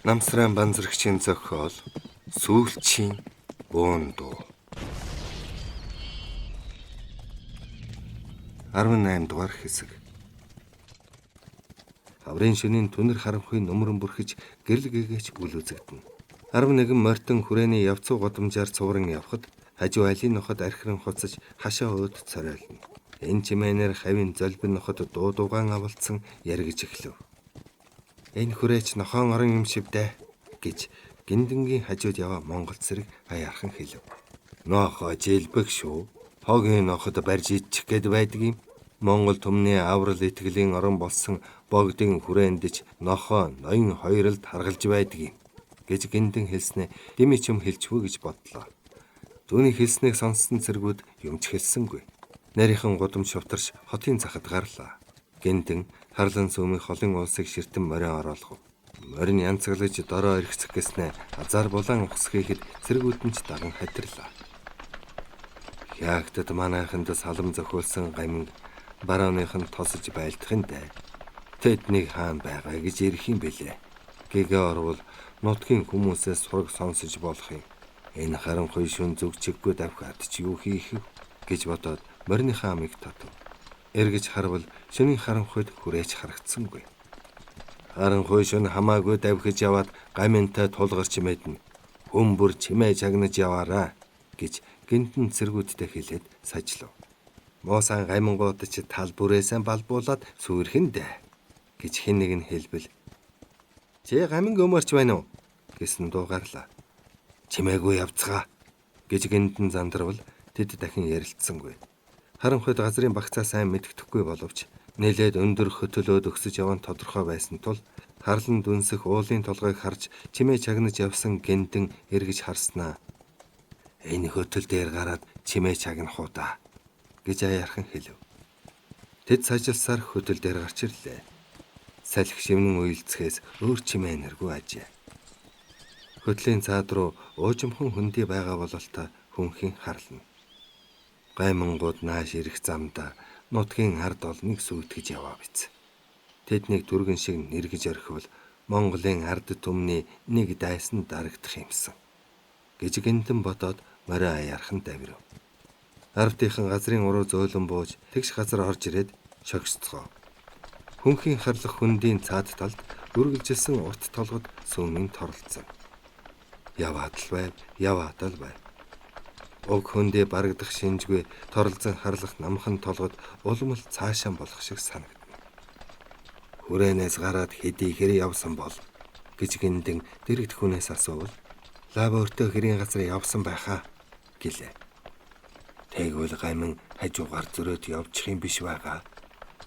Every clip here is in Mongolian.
Намсран банзрагчийн зохиол Сүүлчийн буун дуу 18 дугаар хэсэг. Хаврын шөнийн түнэр харанхуй нөмрөн бүрхэж гэрэл гэгээч үл үзэгдэнэ. 11 морьтон хүрээний явцуу годамжаар цувран явхад хажуу алийн ноход архиран хуцаж хашаа өөд цорайлно. Энэ чимээнээр хавийн золбин ноход дуу дуугаан авалцсан яргиж эхлэв. Энэ хүрээч нохон орон юм шивдэ гэж гиндэнгийн хажууд яваа Монгол цэрэг аяархан хэлв. Нохо жилбэг шүү. Хогийн ноход барьж идчих гээд байдаг юм. Монгол түмний аврал итгэлийн орон болсон богдын хүрээндэж нохоо ноён хоёролд харгалж байдаг юм гэж гиндэн хэлснэ дими ч юм хэлчихвэ гэж бодлоо. Түүний хэлснийг сонссон цэргүүд юмч хэлсэнгүй. Нарийнхан гудам шувтарч хотын захад гарлаа. Гиндэн харлан сүмийн холын улсыг ширтэн морин оруулах. Морин янцаглаж дороо эргэцэх гэснэ азар булан ухсхийхэд цэргүүд нь ч даган хатирлаа. Хягтад манайханд салам зохиулсан гамин барооныхан тосож байлдахын дээ. Тэднийг хаан байгаа гэж ирэх юм бэлээ. Гэгээ орвол нутгийн хүмүүсээс сураг сонсож болох юм. Энэ харанхуй шүн зүг чиггүй давхаад ч юу хийх вэ гэж бодоод мориныхаа амийг татв. Эргэж харвал шөнийн харанхуйд хүрээч харагдсангүй. Харанхуй шөнө хамаагүй давхиж яваад гаминтай тулгарч мэднэ. Хүмбэр чимээ чагнаж яваараа гэж гинтэн цэргүүдтэй хэлээд сажлав. Муусан гамингууд ч тал бүрээсээ балбуулаад сүрхэндэ гэж хэн нэг нь хэлбэл чи гаминг өмөрч байна уу гэсэн дуугарлаа. Чимээгүй явцгаа гэж гинтэн зандарвал тэд дахин ярилцсангүй. Харанхуйд газрын багцаа сайн мэддэхгүй боловч нэлээд өндөр хөтөлөөд өгсөж яван тодорхой байсан тул харлан дүнсэх уулын толгойг харж чимээ чагнаж явсан гинтэн эргэж харснаа. Энэ хөтөл дээр гараад чимээ чагнах уу да гэж аяархан хэлв. Тэд сажилсаар хөтөл дээр гарч ирлээ. Салхи шивнэн уйлцгээс өөр чимээ нэргүй ажээ. Хөтлийн цаад руу уужимхан хөндөй байгаа бололтой хүнхийн харлана. Гаймангууд нааш ирэх замда нутгийн ард олныг сүйтгэж яваа биз. Тэднийг түргэн шиг нэргэж орхивол Монголын ард түмний нэг дайсан дарагдах юмсан гэж гинтэн бодоод морин аяархан давирв. Арвтынхан газрын уруу зөөлөн бууж тэгш газар орж ирээд шогсцгоо. Хүнхийн харлах хөндийн цаад талд үргэлжилсэн урт толгод сүмийн торлцсон. Яваад л байв. Уг хөндөө барагдах шинжгүй торлзон харлах намхан толгод улмал цаашаа болох шиг санагдана. Хүрээнээс гараад хэдий хэрэг явсан бол гэж гиндэн дэрэгт хүнээс асуувал лава өртөө хэрийн газар явсан байхаа гэлээ. Тэгвэл гамин хажуугаар зөрөөд явчих юм биш байгаа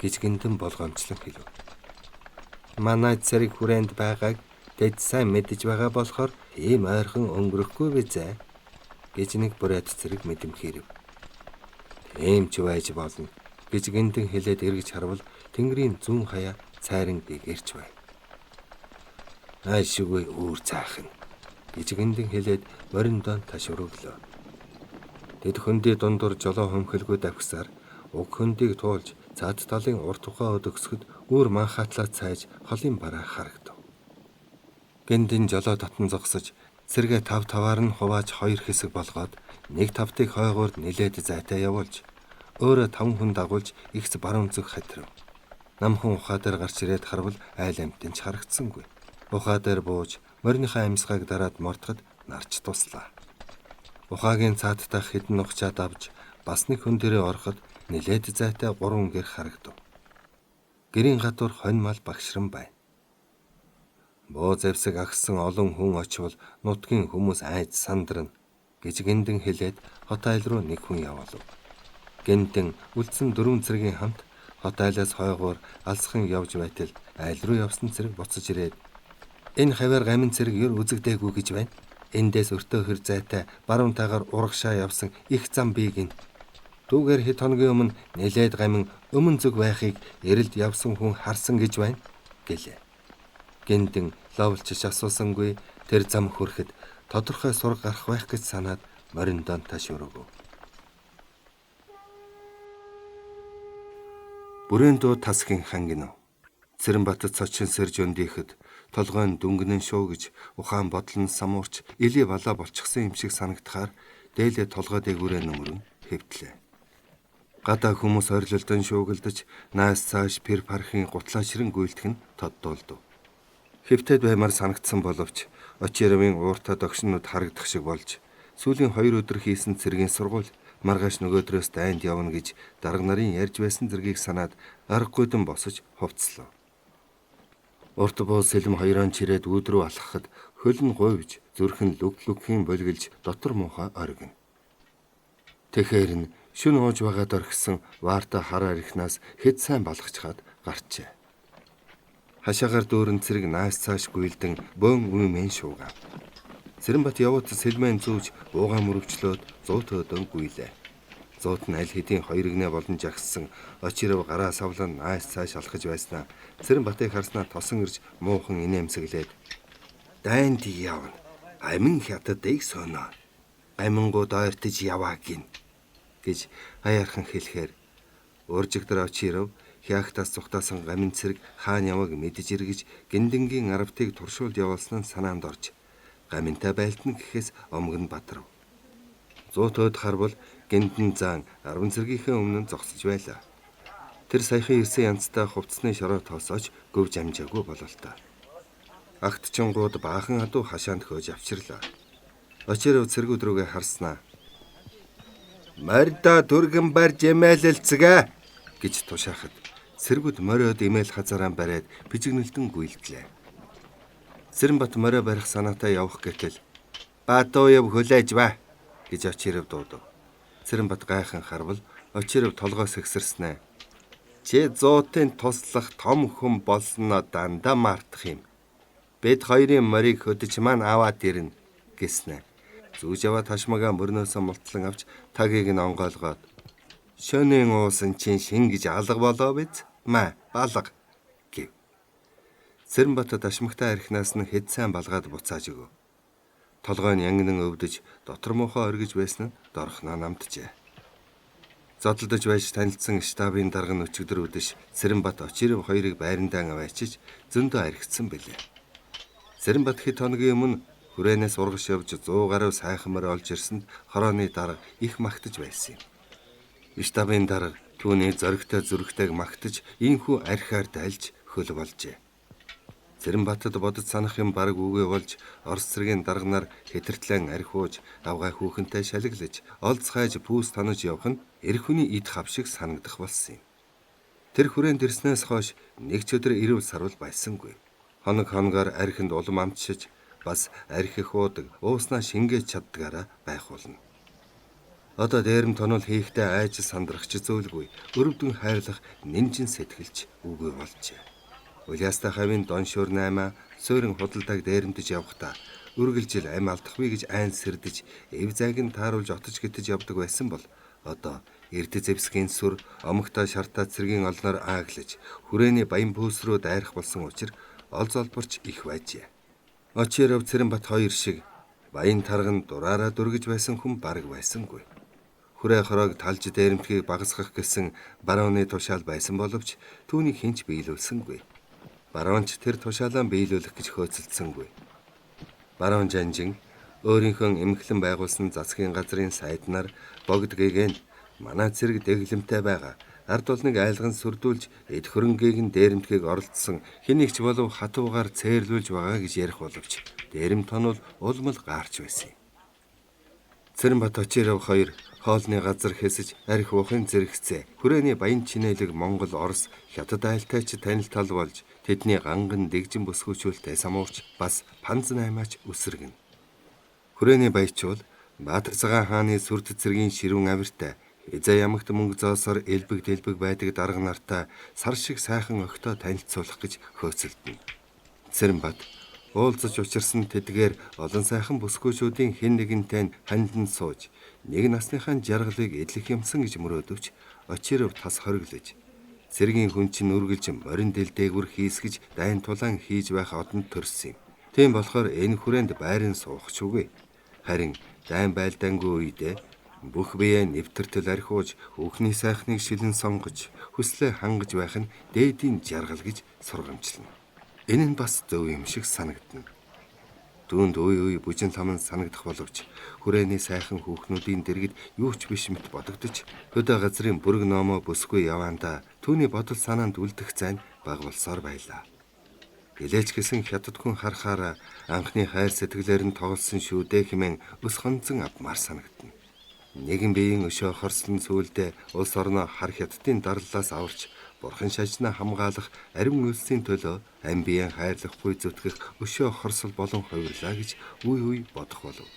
гэж гиндэн болгоомжлон хэлв. Манай цэрэг хүрээнд байгааг тэд сайн мэдэж байгаа болохоор ийм ойрхон өнгөрөхгүй бизээ гэж нэг бүрээд цэрэг мэдэмхийрэв. Тийм ч байж болно гэж гинтэн хэлээд эргэж харвал тэнгэрийн зүүн хаяа цайран гэгэрч байв. Айшгүй үүр цаахан гэж гинтэн хэлээд морин доон ташуурлоо. Тэд хөндөй дундуур жолоо хөмхөлгүй давхсаар уг хөндийг туулж цаад талын урт тухаа өдөгсгөд үүр манхаатлаа цайж холын бараа харагдав. Гинтэн жолоо татан зогсож цэргээ тав таваар нь хувааж хоёр хэсэг болгоод нэг тавтыг хойгоорд нилээд зайтай явуулж өөрөө 5 хүн дагуулж ихс баруун зүг хатрив. Намхан ухаа дээр гарч ирээд харвал айл амтэн ч харагдсангүй. Ухаа дээр бууж мориныхаа амьсгааг дараад мортоход нарч туслаа. Ухаагийн цаадтай хэдэн ухчаад авч бас нэг хүн дээрээ ороход нилээд зайтай 3 гэр харагдав. Гэрийн гадуур хонь мал багшран байна. Боо завсаг агсан олон хүн очивол нутгийн хүмүүс айж сандарна гэж гиндэн хэлээд хот айл руу нэг хүн явуулав. Гиндэн үлдсэн 4 цэргийн хамт хот айлаас хойгоор алсхан явж байтал айл руу явсан цэрэг буцаж ирээд энэ хавар гамин цэрэг ер үзэгдээгүй гэж байна. Эндээс өртөө хэр зайтай баруун тагаар урагшаа явсан их зам бий гин. Түүгээр хэд хоногийн өмнө нэлээд гамин өмнө зүг байхыг эрэлд явсан хүн харсан гэж байна гэлээ. Гиндэн ловлчиж асуусангүй тэр зам хүрэхэд тодорхой сураг гарах байх гэж санаад морин доон ташуурав. Бүрэн дуу тасгийн хангинав. Цэрэнбат цочин сэрж өндийхэд толгойн дүнгэнэн шуу гэж ухаан бодлон самуурч илий балаа болчихсон юм шиг санагдахаар дээлээ толгой дээгүүрээ нөмрөн хэвтлээ. Гадаа хүмүүс орилолдон шуугилдаж наас цааш пер пархийн гутлаачран гүйлтэх нь тоддуулдав. Хэвтээд баймаар санагдсан боловч Очировын ууртаа догшнууд харагдах шиг болж сүүлийн 2 өдөр хийсэн цэргийн сургууль маргааш нөгөөдрөөс дайнд явна гэж дарга нарын ярьж байсан зэргийг санаад аргагүйдэн босож хувцлаа. Урт буу сэлэм хоёроо чирээд өөдрөө алхахад хөл нь гуйвж зүрхэн лүг-лүгхийн болгилж дотор муухай оргино. Тэгэхэр нь шүн ууж байгаад орхисон ваарта хараа ирхнаас хэд сайн балгачхаад гарчээ. Хашаагаар дүүрэн цэрэг наас цааш гүйлдэн бөөн үмэн шуугав. Цэрэнбат явуут сэлмэн зүүж уугаа мөрөвчлөөд зуут өдөн гүйлээ. Зуут нь аль хэдийн 2 игнэ болон жагссан Очиров гараа савлан наас цааш алхаж байснаа Цэрэнбатыг харснаа тосон ирж муухан инээмсэглээд дайнд явна. Амин хятадыг соно. Амингууд ойртож яваа гин гэж аяархан хэлэхээр уржигдэр Очиров хяагтаас цухтаасан гамин цэрэг хаан яваг мэдж иргэж гиндэнгийн аравтыг туршуулж явуулсан нь санаанд орж гаминтай байлтна гэхээс омгон бадрав. Зуутод харвал гиндэн заан 10 цэргийнхээ өмнө зогсож байлаа. Тэр саяхан ирсэн янзтай хувцсны шороо тоосооч гөвж амжаагүй бололтой. Агтчингууд баахан адуу хашаанд хөөж авчирлаа. Очиров цэргүүд рүүгээ харснаа. Морьда түргэн барж эмээлэлцгээ гэж тушаахад цэргүүд мориод эмээл хазараа бариад бижигнэлдэн гүйлтлээ. Цэрэнбат морио барих санаатай явах гэтэл Баатууяв хүлээж ба гэж Очиров дуудав. Цэрэнбат гайхан харвал Очиров толгоос ихсэрснэ. Чи зуутын туслах том хүн болсноо дандаа мартах юм. Бид хоёрын морийг хөдөж маань аваад ирнэ гэснэ. Зүүж аваад хашмагаа мөрнөөсөө мултлан авч тагийг нь онгойлгоод шөнийн уусан чин шин гэж алга болоо биз? Маа балга гэв. Цэрэнбат ташмагтай архинаас нь хэд сайн балгаад буцааж өгөв. Толгой нь янгнан өвдөж дотор муухай оргиж байсан нь дорхноо намтжээ. Зодолдож байж танилцсан штабын дарга нь өчигдөр өдөш Цэрэнбат Очиров хоёрыг байрандаа аваачиж зөндөө архицсан билээ. Цэрэнбат хэд хоногийн өмнө хүрээнээс ургаш явж 100 гаруй сайхмаар олж ирсэнд хорооны дарга их магтаж байсан юм. Штабын дарга түүний зоригтой зүрхтэйг магтаж ийхүү архиар дайлж хөл болжээ. Цэрэнбатад бодож санах юм бараг үгүй болж Орос цэргийн дарганаар хэтэртлэн архиуж авгай хүүхэнтэй шалиглаж олцхайж пүүс тонож явах нь эр хүний ид хав шиг санагдах болсон юм. Тэр хүрээнд ирснээс хойш нэг ч өдөр ирүүл сарвал байсангүй. Хоног хоногоор архинд улам амтшиж бас архих уудаг ууснаа шингээж чаддгаараа байх болно. Одоо дээрэм тонол хийхдээ айж сандрах ч зөөлгүй өрөвдөн хайрлах нэмжин сэтгэлч үгүй болжээ. Улиастай хавийн дон шуур 8 суурин худалдааг дээрэмдэж явахдаа үргэлжил ам алдахгүй гэж айн сэрдэж эв зайг нь тааруулж отож гитэж явдаг байсан бол одоо эрдэ зэвсгийн сүр омогтой шартаа цэргийн олноор ааглаж хүрээний баян пүүс рүү дайрах болсон учраас олз олборч их байжээ. Очиров Цэрэнбат хоёр шиг баян тарган дураараа дүргэж байсан хүн бараг байсангүй. Хүрээ хороог талж дээрэмтгийг багасгах гэсэн барууны тушаал байсан боловч түүнийг хинч биелүүлсэнгүй. Баруунч тэр тушаалаа биелүүлэх гэж хөөцөлдсөнгүй. Баруун жанжин өөрийнхөө эмхлэн байгуулсан засгийн газрын сайднаар богд гэгээн манай цэрэг дэглэмтэй байгаа. Ард улныг айлган сүрдүүлж эд хөрөнгийг нь дээрэмтгийг оролцсон хэнийг ч болов хатуугаар цээрлүүлж байгаа гэж ярих боловч дээрэмт тонол улмал гаарч байсан юм. Цэрэнбат Очиров хоёр хоолны газар хэсэж арх уухын зэрэгцээ хүрээний баян чинэлэг Монгол Орос хятад айлтайч танилтал болж тэдний ганган дэгжин бүсгүүчүүлтэй самуурч бас панз наймаач үсэргэн. Хүрээний баячул Баатар цагаан хааны сүрд цэргийн ширүүн авиртай эзэ ямагт мөнгө зоосоор элбэг дэлбэг байдаг дарга нартай сар шиг сайхан өгтөө танилцуулах гэж хөөцөлдөнө. Цэрэнбат уулзаж учирсан тэдгээр олон сайхан бүсгүүчүүдийн хэн нэгэнтэй хандан сууж нэг насныхаа жаргалыг эдлэх юмсан гэж мөрөөдөвч Очиров тас хориглож цэргийн хүн чинь үргэлж морин дэлдээгүр хийсгэж дайн тулаан хийж байх одонд төрсөн юм. Тийм болохоор энэ хүрээнд байрын суух ч үгүй. Харин дайн байлдаангүй үедээ бүх биеэ нэвтэртэл архиуж өөхний сайхныг шилэн сонгож хүслээ хангаж байх нь дээдийн жаргал гэж сургамжлана. Энэ нь бас зөв юм шиг санагдана. Түүнд үе бүжин лам нь санагдах боловч хүрээний сайхан хүүхнүүдийн дэргэд юу ч биш мэт бодогдож хөдөө газрын бүрэг номоо бүсгүй яваандаа түүний бодол санаанд үлдэх зайн бага болсоор байлаа. Гэлээч гисэн хятад хүн харахаар анхны хайр сэтгэлээр нь тоглосон шүү дээ хэмээн өс хонцон авмаар санагдана. Нэгэн биеийн өшөө хорслон сүулдэ улс орноо хар хятадын дарлалаас аварч бурхан шашнаа хамгаалах ариун үлсийн төлөө ам биеийн хайрлахгүй зүтгэх өшөө хорсол болон хувирлаа гэж үе бодох болов.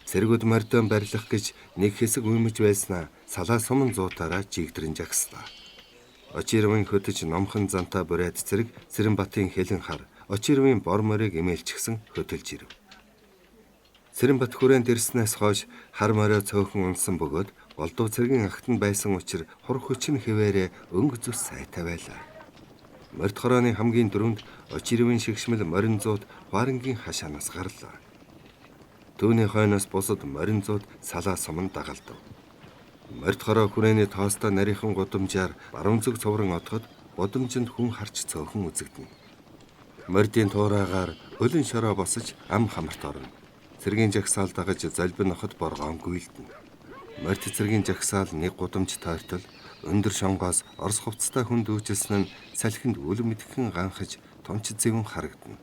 Цэргүүд мордон барилах гэж нэг хэсэг уймж байснаа салаа суман зуутаараа жигдрэн жагслаа. Очирвын хөтөж номхон зантаа бүрээд цэрэг Цэрэнбатын хэлэн хар Очирвын бор морийг эмээлчихсэн хөтөлж ирэв. Цэрэнбат хүрээнд ирснээс хойш хар морио цөөхөн унсан бөгөөд голдуу цэргийн агтанд байсан учраас хур хүчин хэвээрээ өнгө зүс сайтай байлаа. Морд хорооны хамгийн дөрөнд Очирвын шигшмэл морин зууд Хуарангийн хашаанаас гарлаа. Түүний хойноос бусад морин зууд салаа суман дагалдав. Морд хороо хүрээний тоостой нарийнхан гудамжаар баруун зүг цувран отоход гудамжинд хүн харж цөөхөн үзэгдэнэ. Мордын туураагаар өлөн шороо босож ам хамарт орно. Цэргийн жагсаал дагаж золбин ноход боргоон гүйлдэнэ. Морд цэргийн жагсаал нэг гудамж тойртол өндөр шонгоос орос хувцастай хүн дүүжилсэн нь салхинд үл мэдхэн ганхаж тунч зэвэн харагдана.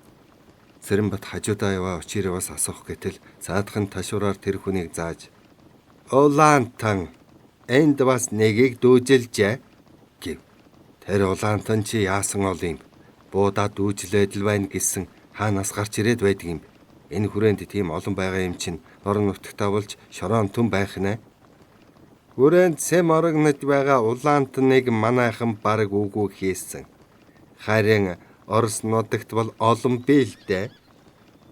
Цэрэнбат хажуудаа яваа Очирваас асуух гэтэл цаадхан ташуураар тэр хүнийг зааж "Улаантан энд бас нэгийг дүүжилжээ" гэв. Тэр улаантан чи яасан ол юм? Буудаа дүүжлээд л байна гэсэн хаанаас гарч ирээд байдаг юм? Энэ хүрээнд тийм олон байгаа юм чинь орон нутагтаа болж шороон түн байх нэ? Хүрээнд сэм орогнод байгаа улаантныг манайхан бараг үгүй хийсэн. Харин Орос нутагт бол олон бий л дээ.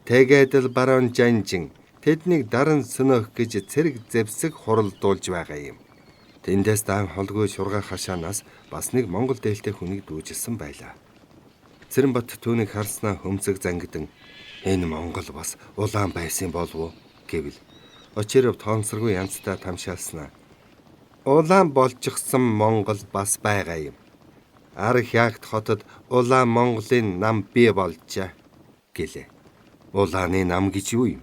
Тэгээд л баруун жанжин тэднийг даран сөнөөх гэж цэрэг зэвсэг хуралдуулж байгаа юм. Тэндээс дан холгүй шургаа хашаанаас бас нэг монгол дээлтэй хүнийг дүүжилсэн байлаа. Цэрэнбат түүнийг харснаа хөмсөг зангидан "Энэ монгол бас улаан байсан болов уу?" гэвэл Очирв тоонсоргүй янзтай тамшаалснаа "Улаан болчихсон монгол бас байгаа юм. Арх ягт хотод улаан Монголын нам бий болжээ" гэлээ. "Улааны нам гэж юу юм?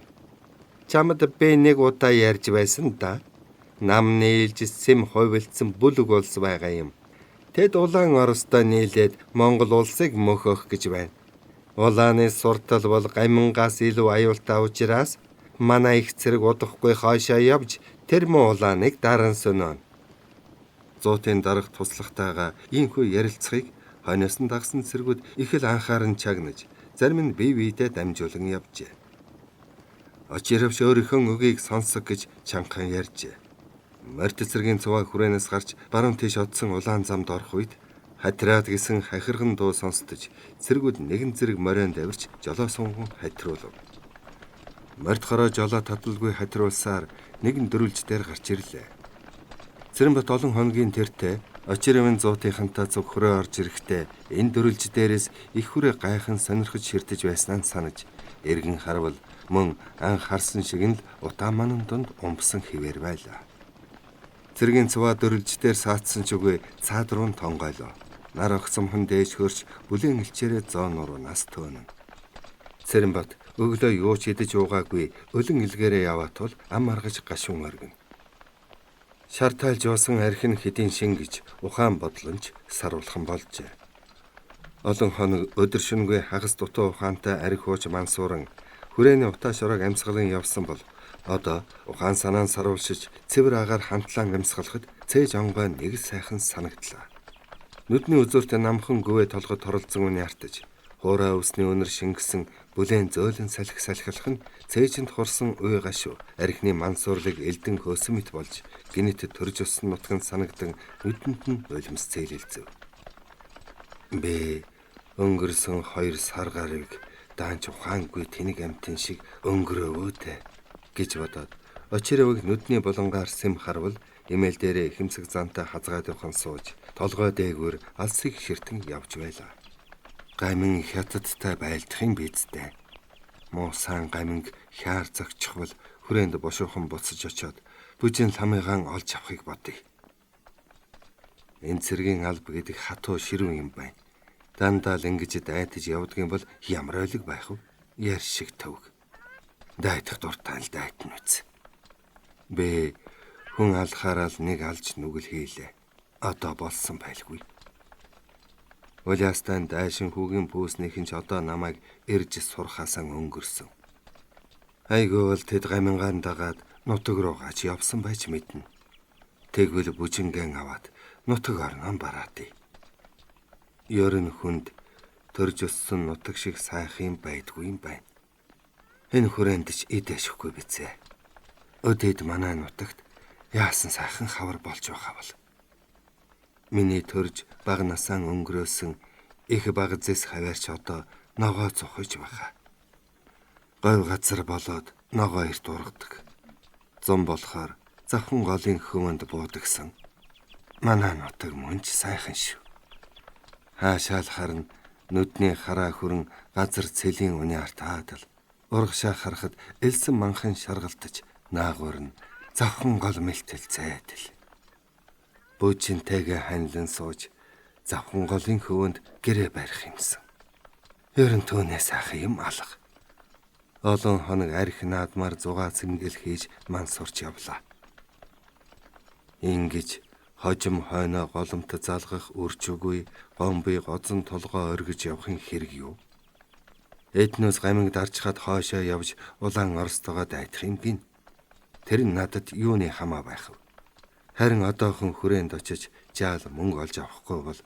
Чамд би нэг удаа ярьж байсан да. Нам нийлж сэм хувилдсан бүлэг улс байгаа юм. Тэд улаан Оростой нийлээд Монгол улсыг мөхөх гэж байна. Улааны суртал бол гамингаас илүү аюултай учраас манай их цэрэг удахгүй хойшоо явж тэр муу улааныг даран сөнөө." Зуутын дарга туслахтайгаа ийхүү ярилцахыг хойноос нь дагсан цэргүүд их л анхааран чагнаж зарим нь бие биедээ дамжуулан явжээ. Очирв өөрийнхөө үгийг сонсог гэж чангахан ярьжээ. Морд цэргийн цуваа хүрээнээс гарч баруун тийш одсон улаан замд орох үед хатраад гисэн хахирхан дуу сонсдож цэргүүд нэгэн зэрэг морион давирч жолоо сунган хатруулв. Морд хороо жолоо таталгүй хатруулсаар нэгэн дөрүлж дээр гарч ирлээ. Цэрэнбат олон хоногийн тэртээ Очирвын зуутынхантай зөв хөрөө орж ирэхдээ энэ дөрүлж дээрээс их хүрээ гайхан сонирхож ширтэж байснаа санаж эргэн харвал мөн анх харсан шиг нь л утаа манан донд умбсан хിവэр байлаа. Цэргийн цуваа дөрүлж дээр саатсан ч үгүй цаад руу тонгойлоо. Нар огцомхон дээж хөрч бүлээн элчээрээ зоон руу нас төөнө. Цэрэнбат өглөө юу ч идэж уугаагүй өлөн илгээрээ яваа тул ам аргаж гашуун оргино. Шар тайлж уусан архин хэдийн шингэж ухаан бодлонч саруулхан болжээ. Олон хоног өдөр шөнөгүй хагас дутуу ухаантай арх ууж мансууран хүрээний утаа шороог амьсгалан явсан бол одоо ухаан санаан саруулшиж цэвэр агаар хамтлан амьсгалахад цээж онгой нэг сайхан санагдлаа. Нүдний үзүүртээ намхан гүвэ толгод торолцсон үний артаж хуурай усны өнөр шингэсэн бүлээн зөөлөн салхилах нь цээжинд хурсан уй гашуу архины мансуурлыг элдэн хөөсөн мэт болж гинэт төрж өссөн нутган санагдан нүдэнд нь улимс цээлэлцэв. Би өнгөрсөн 2 сар гарыг даанч ухаангүй тэнэг амтэн шиг өнгөрөөвөөтэй гэж бодоод Очирвыг нүдний булангаар сэм харвал эмээл дээрээ хэмсэг зантай хазгаад явхан сууж толгой дээгүүр алсыг ширтэн явж байлаа. Гамин хятадтай байлдах юм бидтэй. Муусан гаминг хяар зогчхвал хүрээнд бошуухан буцаж очоод бүжин ламыгаан олж авахыг бодъё. Энэ цэргийн алба гэдэг хатуу ширүүн юм байна. Дандаа л ингэж дайтаж явдгийн бол ямар ойлог байх вэ? Яр шиг төвг. Дайтах дуртай л дайтна үз. Бэ хүн алхаараа л нэг алж нүгэл хийлээ. Одоо болсон байлгүй. Улаастан дайшин хүүгийн пүүснийхэн ч одоо намайг ирж сурхаасаа өнгөрсөн. Айгүй бол тэд гамингаан дагаад нутаг руу гач явсан байж мэднэ. Тэгвэл бүжингэн аваад нутаг орноо бараадий. Ёрын хүнд төрж өссөн нутаг шиг сайхан байдгүй юм байна. Энэ хүрээнд ч идэшгүй бицээ. Өдөд манай нутагт яасан сайхан хавар болж байгаа бол. Миний төрж бага насаан өнгөрөөсөн их бага зэс хаваарч одоо ногоо цохиж байгаа. Говь газар болоод ногоо эрт ургадаг. Зам болохоор завхан голын хөвөнд буудагсан. Манай нутаг мөнч сайхан шүү. Хаашаал харна нүдний хараа хүрэн газар цэлийн униар таадал. Ургашаа харахад элсэн манхан шаргалтаж наагуурна завхан гол мэлтэл зайдал. Бүжинтэйгээ ханилан сууж завхан голын хөвөнд гэрээ барих юмсан. Ерөн түүнээс ах юм алга. Олон хоног арх наадмаар зугаа цэнгэл хийж ман сурч явлаа. Ингэж хожим хойноо голомт залгах үрчүгүй гомби гозон толгоо оргиж явахын хэрэг юу? Эднээс гамиг дарчхад хоошоо явж улаан орстогоо дайтах юм гин. Тэр нь надад юуны хамаа байх вэ? Харин одоохон хүрээнд очиж жаал мөнгө олж авахгүй бол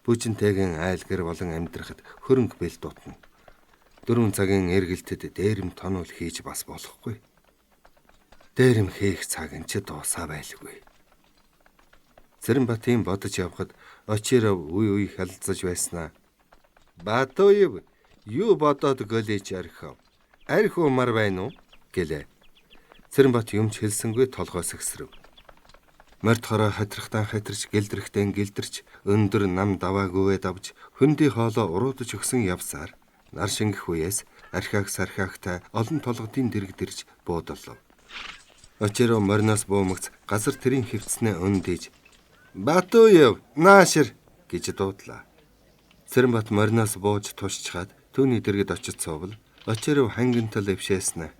бүжинтэйгэн айлгэр болон амьдрахад хөрөнгө бэл дутна. 4 цагийн эргэлтэд дээрэм тонол хийж бас болохгүй. Дээрэм хийх цаг нь ч дуусаа байлгүй. Цэрэнбатын бодож явхад очироо үе халзаж байснаа. Батуйв юу бодоод голэж архив? Арх умар байна уу? Гэлээ. Цэрэнбат юмч хэлсэнгүй толгоос ихсрэв. Морд хороо хатрахтан хатирч гэлдрэхтэн гэлдэрч өндөр нам даваагүйвэ давж хөндөй хоолоо уруудаж өгсөн явсаар нар шингэх үеэс архиаг сархиагтай олон толгодын дэрэгдэрж буудаллав. Очироо мориноос буумагц газар тэрийн хөвцнээ өндийж Батуйв наашир гэж дуудлаа. Цэрэнбат мориноос бууж тушчаад түүний дэргэд очиж цовл очироо хангинтал эвшээснэ.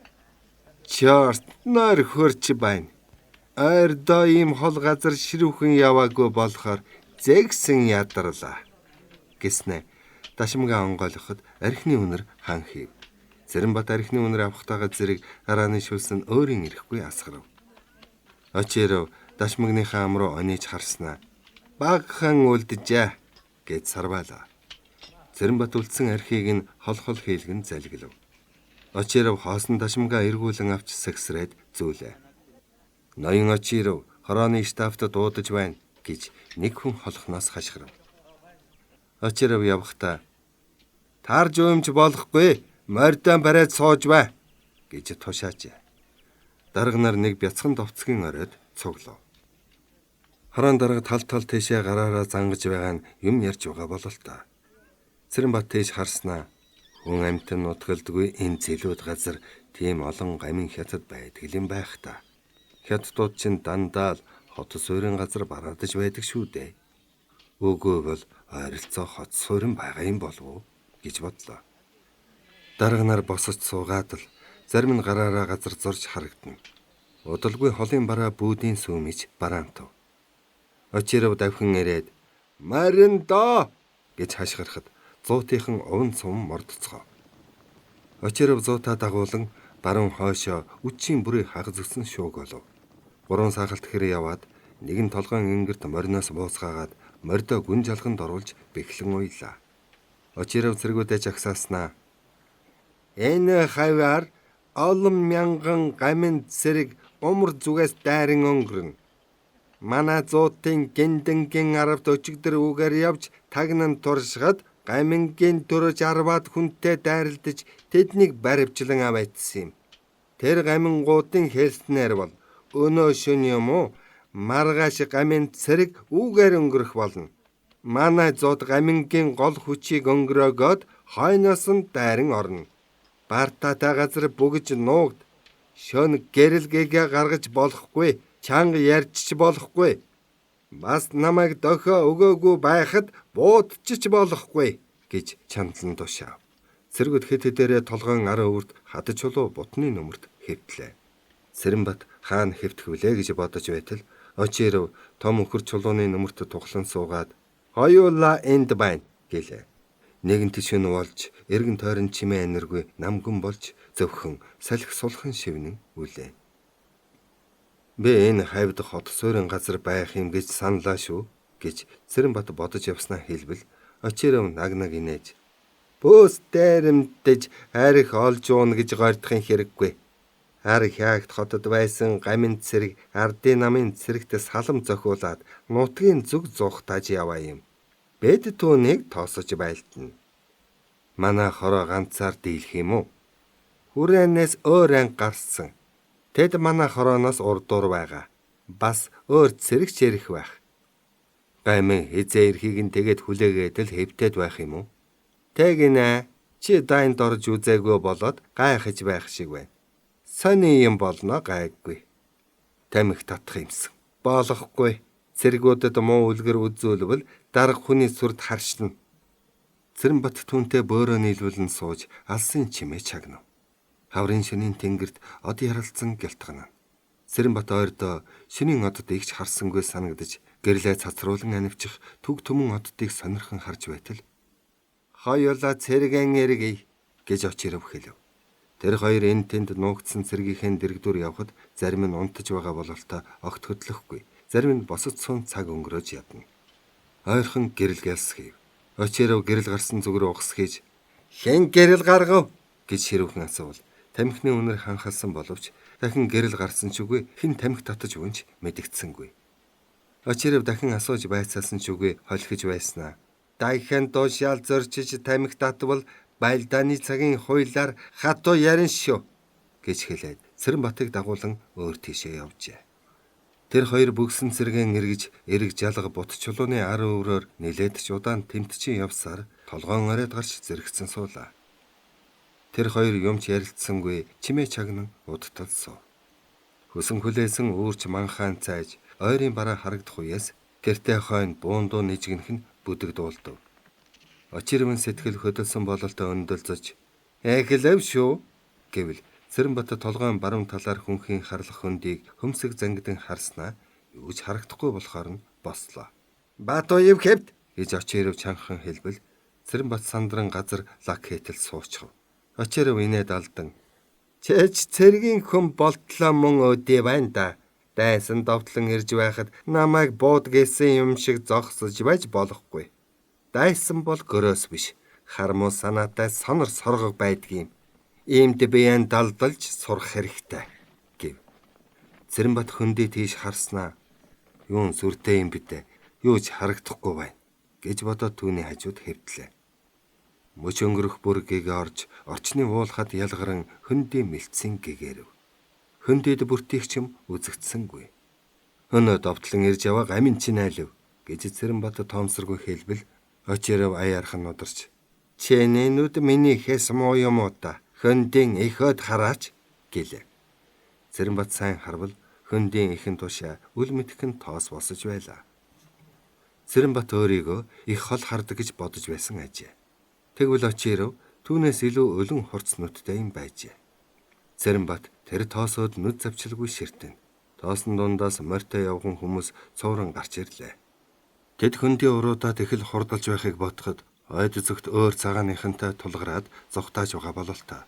Чорт нар хөрч байна. Ойрдоо ийм хол газар ширүүхэн яваагүй болохоор зэгсэн ядарлаа гэснэ. Дашмгаа онгойлоход архины үнэр хан хийв. Цэрэнбат архины үнэр авахтайгаа зэрэг арааны шүлсэн өөрийн ирэхгүй асгарав. Очироо дашмагныхаа ам руу ониж харснаа. Багхан үлдэжээ гэж сарваалаа. Цэрэнбат үлдсэн архийг нь холхол хийлгэн залгилав. Очироо хоосон дашмгаа эргүүлэн авч сагсрээд зүүлээ. Ноён очироо хорооны штафт дуудаж байна гэж нэг хүн холхноос хашгирав. Очироо явахдаа тарж уймж болохгүй морьдон бариад сууж бай гэж тушаажээ. Дарга нар нэг бяцхан довцгийн оройд цуглав. Хорон дарга тал тийшээ гараараа зангаж байгаа нь юм ярьж байгаа бололтой. Цэрэнбат тийш харснаа хүн амьтан нутгалдгүй энэ зэлүүд газар тийм олон гамин хятад байдаг юм байх та. Хятадууд чинь дандаа л хот суурин газар бараадаж байдаг шүү дээ. Үгүй бол ойролцоо хот суурин байгаа юм болов уу гэж бодлоо. Дарга нар босож суугаад л зарим нь гараараа газар зорж харагдана. Удалгүй холын бараа бүүдийн сүмж бараантав. Очироо давхин ирээд "Марин доо" гэж хашгирахад зуутынхан овн сум мордцгоо. Очироо зуутаа дагуулan баруун хойшоо үчийн бүрий хагас өссөн шууг олов. 3 сахалт хэрэг яваад нэгэн толгойн ингэрт мориноос бууцгаагаад мордоо гүн жалганд оруулж бэхлэн уйлаа. Очироо зэргүүдээ жагсааснаа. Энэ хавар олон мянган гамин зэрэг умар зүгээс дайран өнгөрнө. Манай зуутын гиндэнгийн аравд өчигдөр үгээр явж тагнан туршихад гамингийн төрөж арваад хүнтэй дайралдаж тэднийг баривчлан аваадсан юм. Тэр гамингуудын хэлснээр бол өнөө шөнө юм уу маргааш гамин цэрэг үгээр өнгөрөх болно. Манай зууд гамингийн гол хүчийг өнгөрөөгөөд хойноос нь дайран орно. Бартаатай газар бүгж нуугд. Шөн гэрэлгээгээ гаргаж болохгүй. Чанга ярьж болохгүй. Бас намайг дохио өгөөгүй байхад буудчих болохгүй гэж чандлан тушаав. Цэргүүд хэд хэдээрээ толгойн ар өвөрт хадаж чулуу бутны нөмөрт хэвтлээ. Цэрэнбат хаана хэвтгэвлээ гэж бодож байтал Очиров том өхөр чулууны нөмөрт тухлан суугаад "Хоёулаа энд байна" гэлээ. Нэгэн тишүүн болж, эргэн тойрон чимээ аниргүй намган болж зөвхөн салхи сулхан шивнэн үлээ. "Би энэ хавьд хот суурин газар байх юм гэж саналаа шүү" гэж Цэрэнбат бодож явснаа хэлбэл Очиров наг инээж "Бөөс дээрэмдэж арх олж уун гэж гойрдохын хэрэггүй. Арх хаагт хотод байсан гамин цэрэг ардын намын цэрэгт салам зохиулаад нутгийн зүг зуухтаж яваа юм. Бэд түүнийг тоосож байлдана. Манай хороо ганцаар дийлэх юм уу? Хүрээнээс өөр анги гарсан. Тэд манай хорооноос урдуур байгаа. Бас өөр цэрэг чирэх байх. Гамин хизээ эрхийг нь тэгээд хүлээгээд л хэвтээд байх юм уу? Тэг инэ, чи дайнд орж үзээгүй болоод гайхаж байх шиг байна. Сони юм болно гайгүй. Тамхи татах юмсан. Болохгүй. Цэргүүдэд муу үлгэр үзүүлбэл дарга хүний сүрд харшина." Цэрэнбат түүнтэй бөөрөө нийлүүлэн сууж алсын чимээ чагнав. Хаврын шөнийн тэнгэрт од яралцсан гялтгана. Цэрэнбат ойрдоо шөнийн одод игч харсангүй санагдаж гэрлээ цацруулан анивчих түг түмэн оддыг сонирхон харж байтал "Хоёулаа цэргэн эргэе" гэж Очиров хэлв. Тэр хоёр энэ тэнд нуугдсан цэргийнхээ дэрэгдүр явхад зарим нь унтаж байгаа бололтой огт хөдлөхгүй. Зарим нь босод суун цаг өнгөрөөж ядна. Ойрхон гэрэл гэлсхийв. Очиров гэрэл гарсан зүг рүү угсхийж "Хэн гэрэл гаргав?" гэж ширүүхэн асуувал тамхины үнэр ханхалсан боловч дахин гэрэл гарсан ч үгүй хэн тамхи татаж өгөнч мэдэгдсэнгүй. Очиров дахин асууж байцаасан ч үгүй холхиж байснаа. "Дахин дуушаал зорчиж тамхи татвал байлдааны цагийн хуулиар хатуу ярин шүү" гэж хэлээд Цэрэнбатыг дагуулan өөр тийшээ явжээ. Тэр хоёр бүгсэн цэргэн эргэж эрг жалга бут чулууны ар өврөөр нилээд ч удаан тэмтчин явсаар толгоон оройд гарч зэрэгцэн суулаа. Тэр хоёр юмч ярилцсангүй чимээ чагнан удтал суув. Хөсөн хүлээсэн үүрч манхаан цайж ойрын бараа харагдах үеэс гэртээ хойно буундуу нэжгэнэх нь бүдэгдүүлдэв. Очирвын сэтгэл хөдөлсөн бололтой өндөлзөж "Эхлэв шүү" гэвэл Цэрэнбат толгойн баруун талаар хүнхийн харлах хөндийг хөмсөг зангидан харснаа юу ч харагдахгүй болохоор нь бослоо. "Батуев хэвд" гэж Очиров чангахан хэлбэл Цэрэнбат сандран газар лаг хийтэл суучхав. Очиров инээд алдан "Чэч цэргийн хүн болтлоо мөн өдөө байна да. Дайсан довтлон ирж байхад намайг бууд гэсэн юм шиг зогсож байж болохгүй. Дайсан бол гөрөөс биш. Хармуу санаатай сонор соргог байдгийм. Иймд биеэн далдалж сурах хэрэгтэй" гэв. Цэрэнбат хөндий тийш харснаа "Юун сүртэй юм битэ? Юу ч харагдахгүй байна" гэж бодоод түүний хажууд хэвтлээ. Мөч өнгөрөх бүр гэгээ орж орчны уулахад ялгаран хөндий мэлцсэн гэгээрв. Хөндийд бүртих ч юм үзэгдсэнгүй. "Өнөө довтлон ирж яваа гамин чинь айлв" гэж Цэрэнбат тоомсоргүй хэлбэл Очиров аяархан нударч "Чиний нүд миний хэс муу юм уу та? Хөндийн эхөд хараач" гэлээ. Цэрэнбат сайн харвал хөндийн эхэн тушаа үл мэдхэн тоос босож байлаа. Цэрэнбат өөрийгөө их хол хардаг гэж бодож байсан ажээ. Тэгвэл Очиров түүнээс илүү өлөн хурц нүдтэй юм байжээ. Цэрэнбат тэр тоосоод нүд завчилгүй ширтэн. Тоосон дундаас морьтой явган хүмүүс цууран гарч ирлээ. Тэд хөндийн уруудаад их л хурдалж байхыг бодоход ойд зүгт өөр цагааныхантай тулгараад зогтааж байгаа бололтой.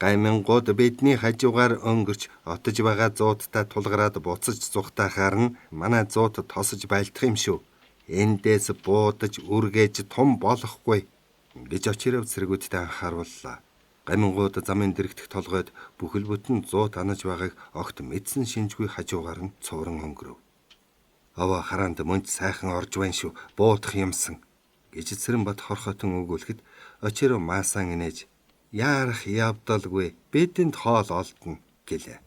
Гаймингууд бидний хажуугаар өнгөрч отож байгаа зуудтай тулгараад буцаж зугтаахаар нь манай зууд тосож байлдах юм шүү. Эндээс буудаж үргээж том болохгүй гэж Очиров цэргүүдтэй анхаарууллаа. Гамингууд замын дэрэгдэх толгойд бүхэл бүтэн зуут анаж байгааг огт мэдсэн шинжгүй хажуугаар нь цууран өнгөрөв. "Аваа хараанд мөнч сайхан орж байна шүү. Буутах юмсан" гэж Цэрэнбат хорхотон өгүүлэхэд Очиров маасан инээж "Яарах явдалгүй. Бидэнд хоол олдно" гэлээ.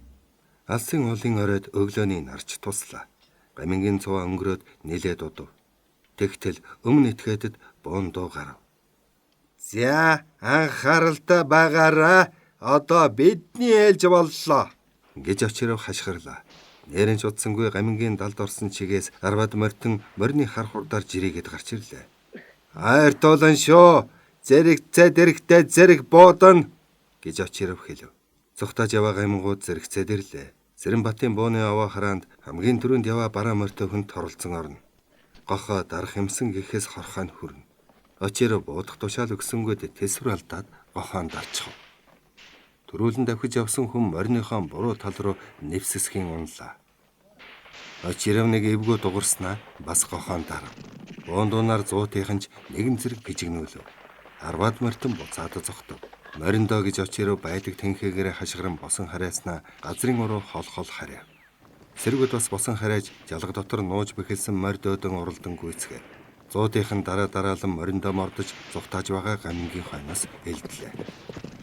Алсын уулын оройд өглөөний нарч туслаа. Гамингийн цуваа өнгөрөөд нилээд удав. Тэгтэл өмнө этгээдэд буундуу гарав. "За анхааралтай байгаараа. Одоо бидний ээлж боллоо" гэж Очиров хашгирлаа. Нэрэн ч удсангүй гамингийн далд орсон чигээс арваад морьтон морины хар хурдаар жирийгэд гарч ирлээ. Айртуулан шүү. Зэрэгцээ дэрэгтэй зэрэг буудан гэж очиров хэлв. Цухтаж яваа гаймгууд зэрэгцээ дэрлээ. Цэрэнбатын бууны аваа хараанд хамгийн түрүүнд яваа бараа морьтой хүн торолцсон орно. Гохоо дарах юмсан гэхээс хорхоо нь хүрнэ. Очиров буудах тушаал өгсөнгөд тэсвэр алдаад гохоонд дарчихв. Төрүүлэн давхиж явсан хүн мориныхоо буруу тал руу нэвсэсхийн унлаа. Очиров нэг эвгөө дугарснаа бас гохоонд дарав. Буун дуунаар зуутынхан ч нэгэн зэрэг гжигнүүлв. Арваад мартан буцаад зогтов. Мориндоо гэж очиров байдаг тэнхээгээр хашгиран босон харайснаа газрын уруу хол харяв. Сэргүүд бас босон харайж жалга дотор нууж бэхэлсэн морь дөөдөн уралдан гүйцгээ. Зуутынхан дараалан мориндоо мордож зугтааж байгаа гамингийн хойноос элдлээ.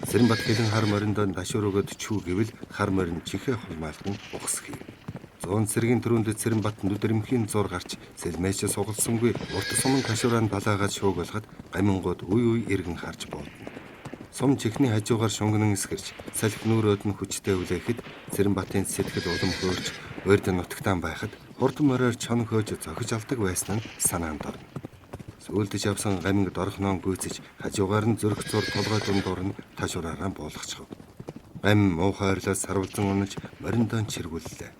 Цэрэнбат хэлэн хар мориндоо дашуур өгöd чүү гэвэл хар морин чихээ хулмайлган угсхий. Зуун цэргийн түрүүнд Цэрэнбат нүдэрэмхийн зур гарч сэлмээч сугалсангүй урт сумын ташуураа балаагаад шуугуулхад гамингууд үе иргэн харж буудна. Сум чихний хажуугаар шунган эсгэрч салхи нүрөөд нь хүчтэй үлээхэд Цэрэнбатын сэтгэл улам хөөрч урд нутагтаан байхад хурдан мороор чон хөөж зохиж алдаг байсан нь санаанд орно. Сүүлдэж явсан гаминг дорхноон гүйцэж хажуугаар нь зөрөх зур толгой дундуур нь ташуураараа буулгачихв. Гамин муухай орлоос сарвалзан унаж мориндон чиргүүллээ.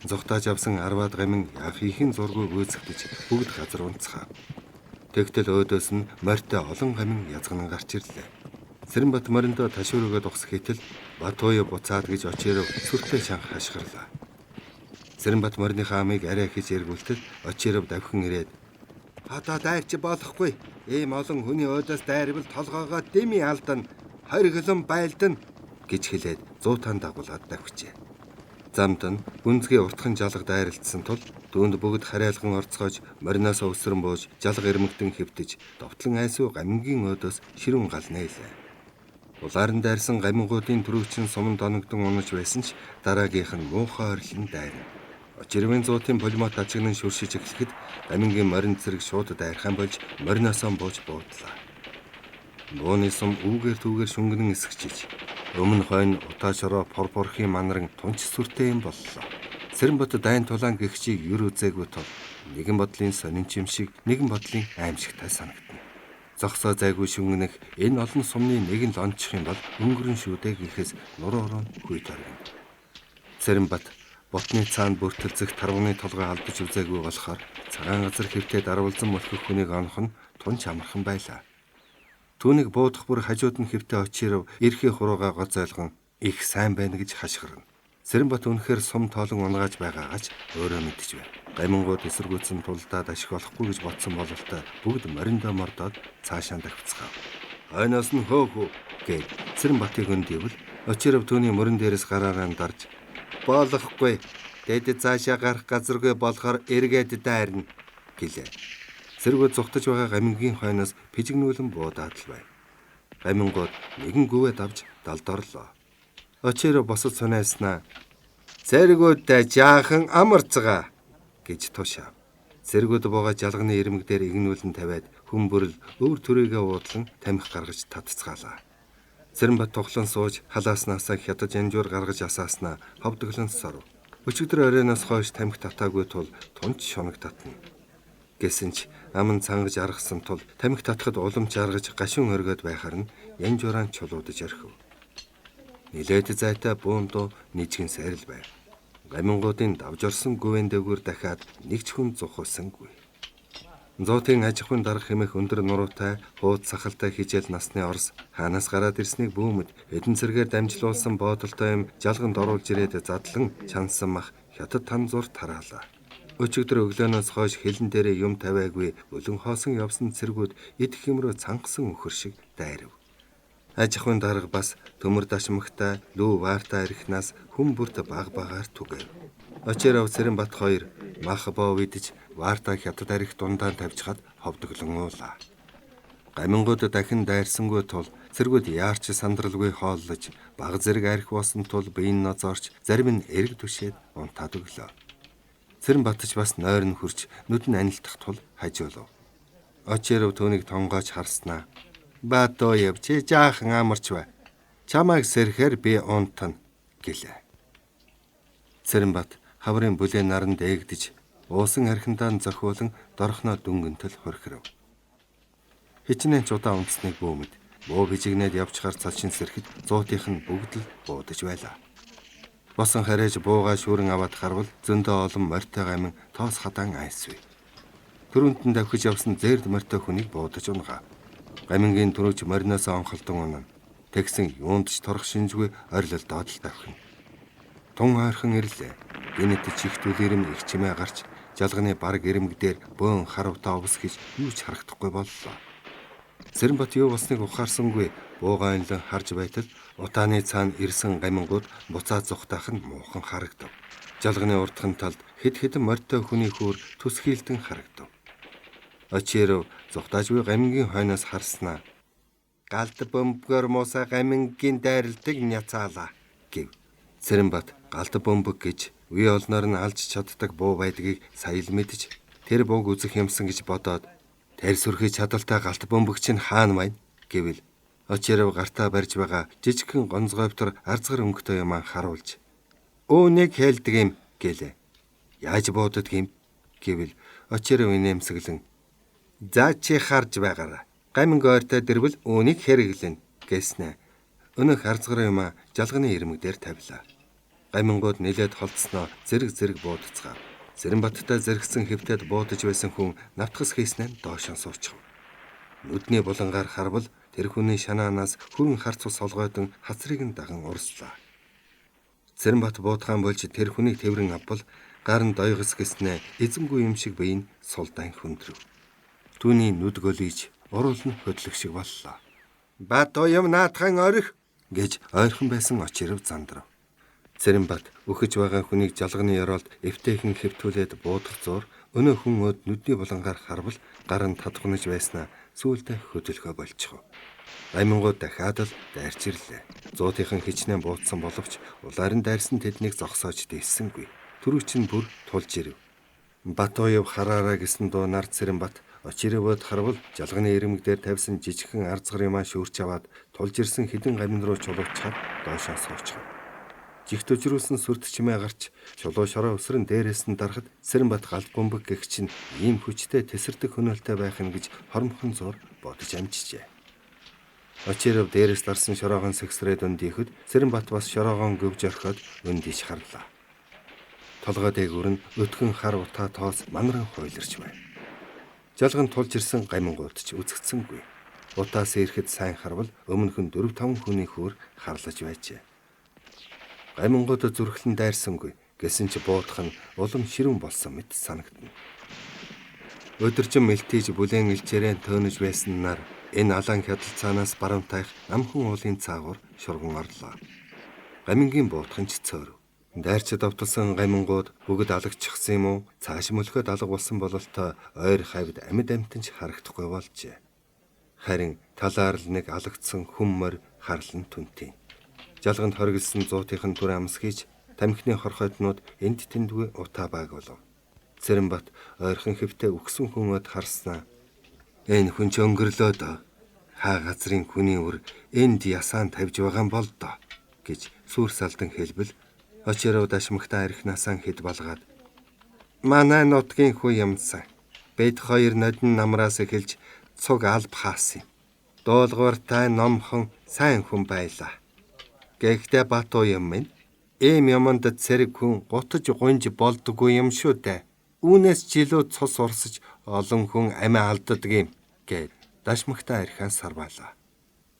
Зогтааж авсан арваад гамин яах ихэн зургүй гүйцэгдэж бүгд газар унцхав. Тэгтэл өөдөөс нь морьтой олон гамин язганан гарч ирлээ. Цэрэнбат мориндоо ташуур өгöd ухсах хэтэл Батуя буцаад гэж очиров сүртэй чанга хашгирлаа. Цэрэнбат мориныхаа амыг арай хийж эргүүлтэл очиров давхин ирээд "Одоо дайрч болохгүй. Ийм олон хүний өөдөөс дайрвал толгоогоо дими алдана. 20 км байлдана" гэж хэлээд 100 тан дагуулад давхижээ. Замд нь гүнзгий уртхан жалга дайралтсан тул дүүнд бүгд хараалган орцгоож мориноос өсрөн бууж жалга ирмэгтэн хэвтэж довтлон айсуу гамингийн өөдөөс ширүүн гал нээлээ. Улаарын дайрсан гамингуудын түрүүчин суман доногдон унаж байсан ч дараагийнх нь муухай орлон дайрна. Очирвын зуутын полимот ажигнан шүршиж эхлэхэд гамингийн морин зэрэг шууд дайрхан болж мориноосоо бууж буудлаа. Бууны сум үүгээр түүгээр шүнгэнэн эсгчиж өмнө хойно утаашороо порхийн манаран тунч сүртэй юм боллоо. Цэрэнбат дайн тулаан гихчийг юр үзээгүй тул нэгэн бодлын сонинч юм шиг нэгэн бодлын аимшигтай санагдана. Зогсоо зайгүй шүнгэнэх энэ олон сумны нэг нь л онцчих юм бол өнгөрөн шүдэ гэхээс нуруу хүйт орно. Цэрэнбат ботны цаанд бүртэлцэх тарваны толгой алдаж үзээгүй болохоор цагаан газар хэвтээд арвалзан мөлхөх хүнийг онох нь тунч амархан байлаа. Түүнийг буудах бүр хажууд нь хэвтээ очиров эрхээ хуруугаа гоц ойлгон их сайн байна гэж хашгирна. Цэрэнбат үнэхээр сум тоолон унгааж байгаагаач өөрөө мэдж байна. Гамингууд эсэргүүцэн тулдаад ашиг олохгүй гэж бодсон бололтой бүгд мориндоо мордоод цаашаа давхицгаав. Хойноос нь хөөхөө гэж Цэрэнбатыг өндийвэл очиров түүний морин дээрээс гараараа дарж "Болохгүй. Дэд цаашаа гарах газаргүй болохоор эргээд дайрна" гэлээ. Цэргүүд зугтаж байгаа гамингийн хойноос пижигнүүлэн буудаад л байв. Гамингууд нэгэн гүвэд авч далдорлоо. Очиров босод сонайснаа "Цэргүүдтэй жаахан амарцгаа" гэж тушаав. Цэргүүд буугаа жалганы ирмэг дээр игнүүлэн тавиад хүмбэрл өвөр төрийгээ уудлан тамхи гаргаж татцгаалаа. Цэрэнбат тухлан сууж халааснасаа хятад янжуур гаргаж асааснаа ховдоглон сорв. Өчигдөр оройноос хойш тамхи татаагүй тул тунч шунаг татна. Гэсэн ч аман цангаж аргасан тул тамхи татахад уламж аргаж гашуун өргөд байхаар нь янжуурaan чулуудаж орхив. Нилээд зайтай буундуу нийжгэн сайрал байв. Гамингуудын давж орсон гүвэн дээгүүр дахиад нэг ч хүн зухуулсангүй. Зуутын аж ахуйн дарга хэмээх өндөр нуруутай хууд сахалтай хижээл насны орс хаанаас гараад ирснийг бүүмэд эдэн цэргээр дамжлуулсан боодолтой юм жалганд оруулж ирээд задлан чансан мах хятад тан зур тараалаа. Өчигдөр өглөөнөөс хойш хилэн дээрээ юм тавиагүй өлөн хоосон явсан цэргүүд идэх юмруу цангасан өхөр шиг дайрав. Аж ахуйн дарга бас төмөр дашмагтай лүү ваартай арихнаас хүн бүрт багаар түгэв. Очиров Цэрэнбат хоёр мах боо видэж ваартай хятад арих дундаа тавьчихад ховдоглон уулаа. Гамингууд дахин дайрсангүй тул цэргүүд яарч сандралгүй хооллож баг зэрэг арих боосон тул биеийн нозоорч зарим нь эрг түшээд унтаад өглөө. Цэрэнбатч бас нойр нь хурж нүд нь анилдах тул хажуулав. Очиров түүнийг тонгоож харснаа "Батуя чи жаахан амарч бай. Чамайг сэрхээр би унтана" гэлээ. Цэрэнбат хаврын бүлээн наран дээгдэж уусан архиндаа зохиолон дорхноо дүнгэнтэл хорхиров. хичнээн ч удаан унтсныг бөөмөд бөө бижигнээд явчихаар цалшин сэрхэд зуутынх нь бүгд л буудаж байлаа. Босон харээж буугаа шүүрэн аваад харвал зөндөө олон морьтой гамин тоос хадаан айсвэ. Төрөнтөн давхиж явсан зээрд морьтой хүнийг буудаж унгаа. Гамингийн түрүүч мориноос онхолдон унана. Тэгсэн юунд ч торох шинжгүй орилолдоод л давхина. Тун ойрхон ирлээ. Гинэт чихтүүлэрэм их чимээ гарч жалганы бараг ирэмг дээр бөөн харавтаа овс гэж юу ч харагдахгүй боллоо. Цэрэнбат юу болсныг ухаарсангүй буугаан л харж байтал утааны цаана ирсэн гамингууд буцаа зүхтаах нь муухан харагдав. Жалганы урдхан талд хэд хэдэн морьтой хүний хөр төсхийлдэн харагдав. Очиров зүхтаажгүй гамингийн хойноос харснаа. Галд бөмбөгөр муусаа гамингийн дайралдаг няцаалаа гэв. Цэрэнбат галд бөмбөг гэж үе олноор нь алж чаддаг буу байдгийг сая л мэдж тэр бууг үзэх юмсан гэж бодоод тэр сүрхий чадaltaй галт бөмбөг чинь хаана байна гэвэл Очиров гартаа барьж байгаа жижигхэн гонцгойвтор арзгар өнгөтэй юм харуулж өөнийг хэлдэг юм гэлээ. Яаж бууддаг юм гэвэл Очиров инээмсэглэн за чи харж байгаарай. Гаминг ойртой дэрвэл өөнийг хэрэглэнэ гэснэ. Өнөх арзгар юм жалганы ирмэг дээр тавилаа. Гамингууд нилээд холдсноо зэрэг буудцгаа. Цэрэнбаттай зэрэгсэн хэвтээд буудаж байсан хүн навтгас хийснээр доошон суучих. Нүдний булангаар харвал тэр хүний шанаанаас хүрэн харц ус солгойдон хацрыг нь даган урслаа. Цэрэнбат буудгаан болж тэр хүнийг тэврэн авбал гар нь доёгос гэснээ эзэнгүй юм шиг бие нь сулдаан хүндрв. Түүний нүд гөлийж урал нь хөдлөх шиг боллоо. Бат оём наатхан орих гэж ойрхон байсан Очиров зандрав. Цэрэнбат өөхөж байгаа хүнийг жалганы ёроолд эвтэйхэн хэвтүүлээд буудах зуур өнөө хүн өд нүдний булангаар харвал гар нь татхунаж байснаа сүүлдээ хөдөлгөө болчихов. Гамингууд дахиад л дайрч ирлээ. Зуутынхан хичнээн буудсан боловч улаарын дайрсан тэднийг зогсоож дээссэнгүй. Түрүүч нь бүр тулж ирэв. Батоёв хараараа гэсэн дуу нар Цэрэнбат Очировод харвал жалганы ирмэг дээр тавьсан жижигхэн арзгар юмаа шүүрч аваад тулж ирсэн хідэн гамин руу чулуучаад доошоо суучихав. Жигт өжрүүлсэн сүрд чимээ гарч чулуу шороо өсрөн дээрээс нь дарахад Цэрэнбат галт бөмбөг гэх чинь ийм хүчтэй тесэрдэг хөнөөлтэй байх нь гэж хормхон зур бодож амжижээ. Очиров дээрээс дарсан шороогон сэгсрээд өндийхэд Цэрэнбат бас шороогон гөвж орхиод өндийж харлаа. Толгой дээгүүр нь өтгөн хар утаа тоос манаран хуйларч байна. Жалган тулж ирсэн гамингууд ч үзэгцэнгүй. Утаас ирэхэд сайн харвал өмнөх нь 4-5 хүний хөр харлаж байжээ. Гамингууд зүрхлэн дайрсангүй гэсэн чи буудах нь улам ширүүн болсон мэт санагдана. Өдөржин мэлтийж бүлээн илчээрэн төөнөж байсан нар энэ алан хятад цаанаас баруун тайх намхан уулын цаагуур шурган орлоо. Гамингийн буудхан ч цөөрөв. Дайрчид авталсан гамингууд бүгд алагчсан юм уу? Цааш мөлхөд алга болсон бололтой ойр хавьд амьд амтанч харагдахгүй болжээ. Харин талаар л нэг алагдсан хүммөр харлан түнтий. Жалганд хоригдсан зуутынхан түр амс хийж тамхины хорхойднууд энд тэндгүй утаа баг болов. Цэрэнбат ойрхон хэвтээ өгсөн хүмүүд харснаа. Энэ хүн ч өнгөрлөө дөө. Хаа газрын хүний үр энд ясаан тавьж байгаа юм бол доо гэж сүр салдан хэлбэл Очиров дашмагтаа архинасаа хэд балгаад манай нутгийн хүү юмсан. Бид хоёр нодин намраас эхэлж цуг алб хаасан. Дуулууртай номхон сайн хүн байлаа. Гэхдээ Батуу юм минь ийм юмд цэрэг хүн гутаж гунж болдгүй юм шүү дээ. Үүнээс жилүү цус урсаж олон хүн амиа алддаг юм гэд дашмагтаа архиас сарвалаа.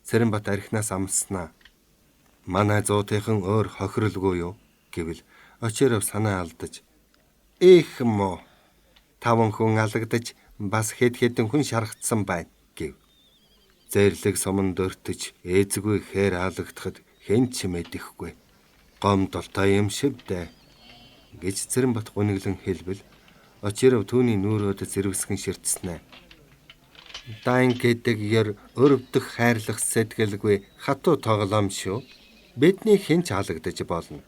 Цэрэнбат архинаас амснаа. Манай зуутынхан өөр хохирлгүй юу гэвэл Очиров санаа алдаж их мó 5 хүн алагдаж бас хэд хэдэн хүн шаргацсан байна гэв. Зэрлэг суманд өртөж ээзгүй хээр алагдахад хэн ч мэдэхгүй. Гом долтой юм шивдэ гэж Цэрэнбат гуниглан хэлбэл Очиров түүний нүрөөд зэрвсгэн ширтснэ. Даан гэдэг ёр өрөвдөх хайрлах сэтгэлгүй хатуу тоглоом шүү. Бидний хэн ч алагдаж болно.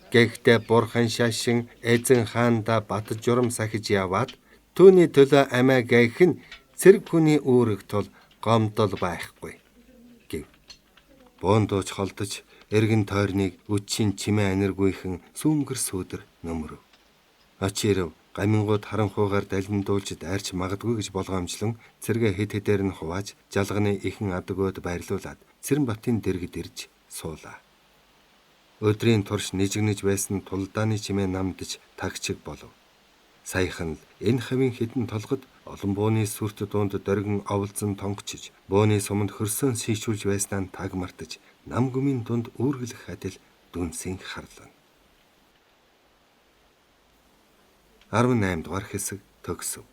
Гэхдээ бурхан шашин эзэн хаанда бат журам сахиж яваад түүний төлөө амиа гээх нь цэрэг хүний үүрэг тул гомдол байхгүй гэв. Буундууч холдож эргэн тойрныг үчийн чимээ аниргүйхэн сүүмгэр сүүдэр нөмрөв. Очиров Гамингууд харанхуугаар далимдуулж дайрч магадгүй гэж болгоомжлон цэргээ хэд хэдээр нь хувааж жалганы ихэн адгууд байрлуулад Цэрэнбатын дэргэд ирж суулаа. Өдрийн турш нижигнэж байсан тулдааны чимээ намдж тагчиг болов. Саяхан л энэ хавийн хідэн толгод олон бууны сүрт дунд дөргөн оволцон тонгочиж, бууны суманд хөрсөөн сийчүүлж байснаа таг мартаж, нам гүмийн дунд үүргэлэх адил дүнсийн харлана. 18 дугаар хэсэг төгсөв.